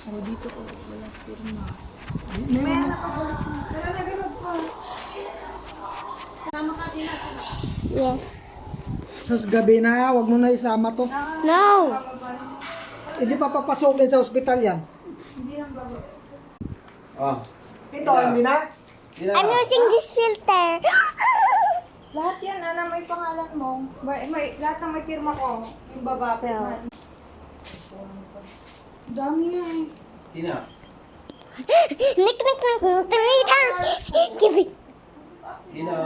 Pero dito ko, wala firma. May nakabulit na. Pero nagulog ko. Sama ka din ako. Yes. Sus, gabi na, wag mo na isama to. No. Hindi pa papasokin sa ospital yan. Hindi lang bago. Oh. Ito, hindi na. I'm using this filter. Lahat yan, may pangalan mo. Lahat ng may pirma ko. Yung baba, pirma. Dami nga eh. Tina. Nick. Give it. Tina.